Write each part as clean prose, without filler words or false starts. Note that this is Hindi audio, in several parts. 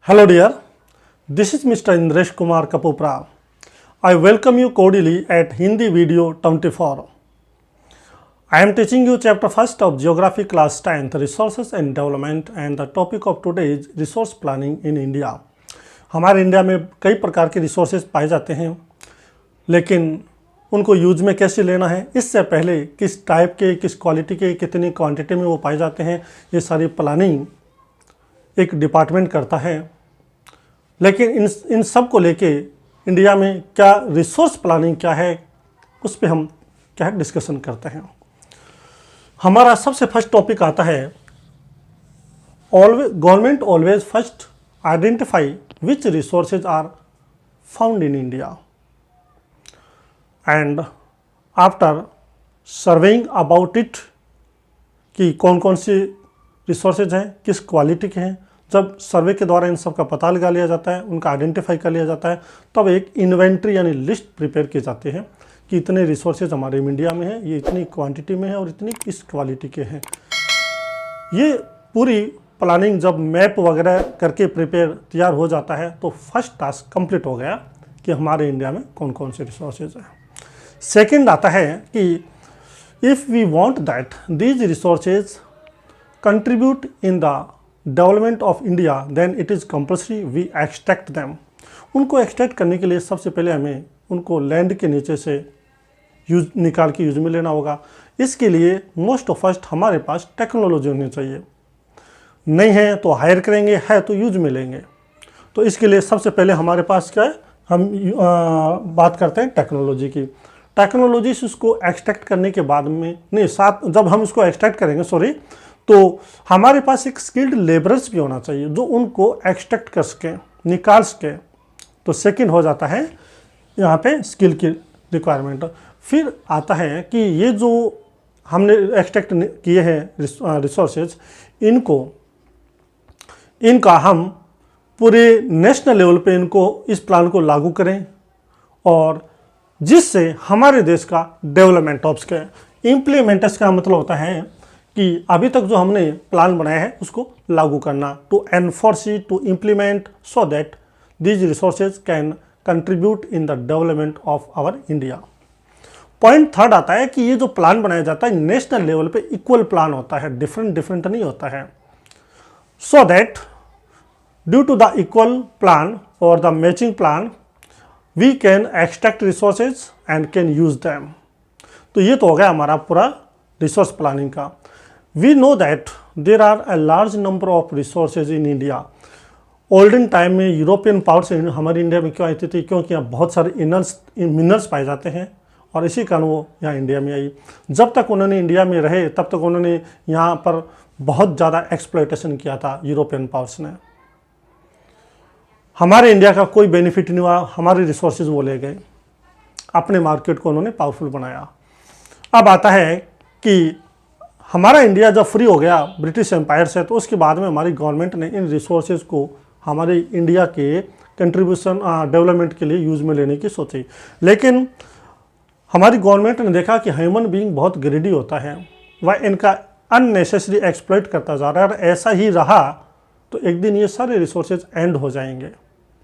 Hello dear, this is Mr. Indresh Kumar Kapupra. I welcome you cordially at Hindi Video 24. I am teaching you chapter 1st of Geography class 10th Resources and Development and the topic of today is Resource Planning in India. हमारे इंडिया में कई प्रकार के रिसोर्सेज पाए जाते हैं, लेकिन उनको यूज में कैसे लेना है, इससे पहले किस टाइप के, किस क्वालिटी के, कितनी क्वांटिटी में वो पाए जाते हैं, ये सारी प्लानिंग एक डिपार्टमेंट करता है। लेकिन इन सब को लेके इंडिया में क्या रिसोर्स प्लानिंग क्या है, उस पर हम क्या डिस्कशन करते हैं। हमारा सबसे फर्स्ट टॉपिक आता है government always first identify which resources are found in India and after surveying about it कि कौन कौन सी रिसोर्सेज हैं, किस क्वालिटी के हैं। जब सर्वे के द्वारा इन सब का पता लगा लिया जाता है, उनका आइडेंटिफाई कर लिया जाता है, तब एक इन्वेंट्री यानी लिस्ट प्रिपेयर की जाती है कि इतने रिसोर्सेज हमारे इंडिया में हैं, ये इतनी क्वांटिटी में है और इतनी इस क्वालिटी के हैं। ये पूरी प्लानिंग जब मैप वगैरह करके प्रिपेयर तैयार हो जाता है तो फर्स्ट टास्क कंप्लीट हो गया कि हमारे इंडिया में कौन कौन से रिसोर्सेज हैं। सेकेंड आता है कि if we want that these resources contribute in the development of India, then it is compulsory we extract them. उनको एक्सट्रैक्ट करने के लिए सबसे पहले हमें उनको लैंड के नीचे से यूज निकाल के यूज में लेना होगा। इसके लिए मोस्ट ऑफ फर्स्ट हमारे पास टेक्नोलॉजी होनी चाहिए, नहीं है तो हायर करेंगे, है तो यूज में लेंगे। तो इसके लिए सबसे पहले हमारे पास क्या है, हम बात करते हैं टेक्नोलॉजी की। टेक्नोलॉजी से उसको एक्सट्रैक्ट करने के बाद में नहीं, साथ जब हम उसको एक्सट्रैक्ट करेंगे तो हमारे पास एक स्किल्ड लेबरर्स भी होना चाहिए जो उनको एक्सट्रैक्ट कर सकें, निकाल सकें। तो सेकंड हो जाता है यहाँ पे स्किल की रिक्वायरमेंट। फिर आता है कि ये जो हमने एक्सट्रैक्ट किए हैं रिसोर्सेज, इनका हम पूरे नेशनल लेवल पे इनको इस प्लान को लागू करें और जिससे हमारे देश का डेवलपमेंट हो सके। इम्प्लीमेंटेशन का मतलब होता है कि अभी तक जो हमने प्लान बनाया है उसको लागू करना, to enforce it, to implement so that these resources can contribute in the development of our India. Point third आता है कि ये जो प्लान बनाया जाता है नेशनल लेवल पे इक्वल प्लान होता है, डिफरेंट नहीं होता है। So that due to the equal plan और the matching plan we can extract resources and can use them. तो ये तो हो गया हमारा पूरा रिसोर्स प्लानिंग का। We know that there are a large number of resources in India. Olden time में यूरोपियन पावर से हमारे इंडिया में क्यों आई थी, क्योंकि यहाँ बहुत सारे मिनरल्स पाए जाते हैं और इसी कारण वो यहाँ इंडिया में आई। जब तक उन्होंने इंडिया में रहे तब तक उन्होंने यहाँ पर बहुत ज़्यादा एक्सप्लॉयटेशन किया था यूरोपियन पावर्स ने। हमारे इंडिया का कोई बेनिफिट नहीं हुआ, हमारे रिसोर्सेज वो ले गए, अपने मार्केट को उन्होंने पावरफुल बनाया। अब आता है कि हमारा इंडिया जब फ्री हो गया ब्रिटिश एम्पायर से, तो उसके बाद में हमारी गवर्नमेंट ने इन रिसोर्सेज को हमारे इंडिया के कंट्रीब्यूशन डेवलपमेंट के लिए यूज़ में लेने की सोची। लेकिन हमारी गवर्नमेंट ने देखा कि ह्यूमन बीइंग बहुत ग्रेडी होता है, वह इनका अननेसेसरी एक्सप्लॉइट करता जा रहा है। और ऐसा ही रहा तो एक दिन ये सारे रिसोर्सेज एंड हो जाएंगे,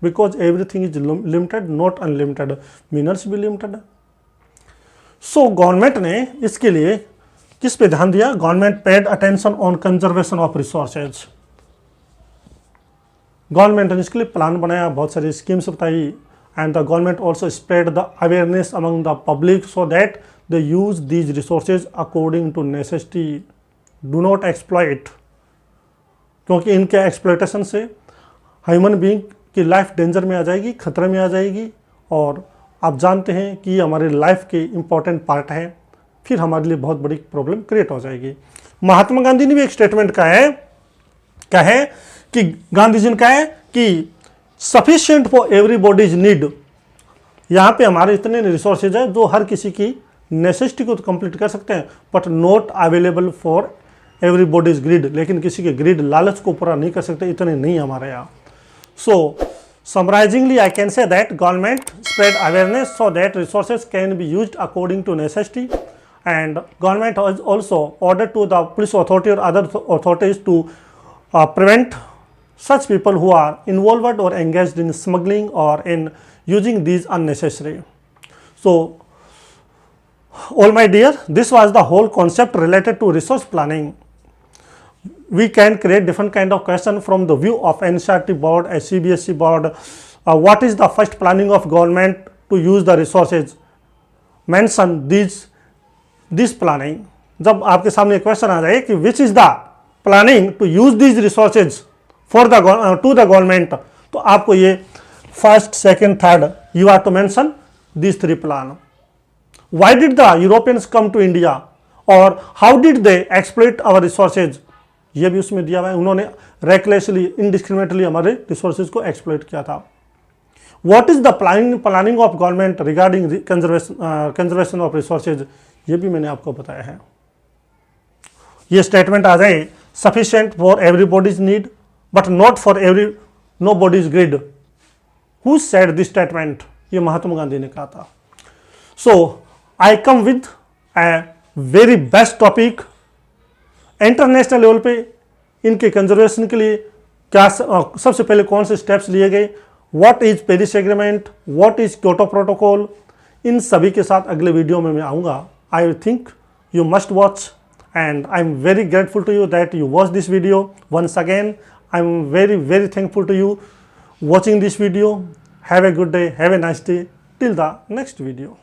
because everything is limited, not unlimited, minerals भी लिमिटेड है। सो गवर्नमेंट ने इसके लिए किस पे ध्यान दिया, government paid attention on conservation of resources. Government ने इसके लिए प्लान बनाया, बहुत सारी स्कीम्स बताई, and the government also spread the awareness among the public so that they use these resources according to necessity, do not exploit. क्योंकि इनके एक्सप्लॉयटेशन से ह्यूमन बीइंग की लाइफ डेंजर में आ जाएगी, खतरे में आ जाएगी, और आप जानते हैं कि ये हमारे लाइफ के इम्पॉर्टेंट पार्ट है, फिर हमारे लिए बहुत बड़ी प्रॉब्लम क्रिएट हो जाएगी। महात्मा गांधी ने भी एक स्टेटमेंट कहा है, क्या है कि गांधी जी ने कहा है कि सफिशिएंट फॉर एवरीबॉडीज नीड। यहाँ पे हमारे इतने रिसोर्सेज हैं जो हर किसी की नेसेसिटी को तो कंप्लीट कर सकते हैं, but not available for everybody's greed. लेकिन किसी के ग्रीड, लालच को पूरा नहीं कर सकते, इतने नहीं हमारे यहाँ। सो summarizingly I can say that government spread awareness so that resources can be used according to necessity, and government has also ordered to the police authority or other authorities to prevent such people who are involved or engaged in smuggling or in using these unnecessary. So, all my dear, this was the whole concept related to resource planning. We can create different kind of question from the view of NCERT board, CBSE board. What is the first planning of government to use the resources? Mention this planning. जब आपके सामने क्वेश्चन आ जाए कि which is the planning to use these resources for the to the government, तो आपको ये first, second, third you are to mention these three plan. Why did the Europeans come to India, और how did they exploit our resources? ये भी उसमें दिया हुआ है, उन्होंने recklessly, indiscriminately हमारे resources को exploit किया था. What is the planning of government regarding conservation of resources? ये भी मैंने आपको बताया है. ये statement आ जाए, sufficient for everybody's need but not for nobody's greed. Who said this statement? ये महात्मा गांधी ने कहा था. So I come with a very best topic. International level पे इनके कंजर्वेशन के लिए क्या सबसे पहले कौन से स्टेप्स लिए गए, what is Paris agreement, what is Kyoto protocol, इन सभी के साथ अगले वीडियो में मैं आऊँगा. I think you must watch and I'm very grateful to you that you watched this video. Once again, I'm very thankful to you watching this video. Have a good day, have a nice day, till the next video.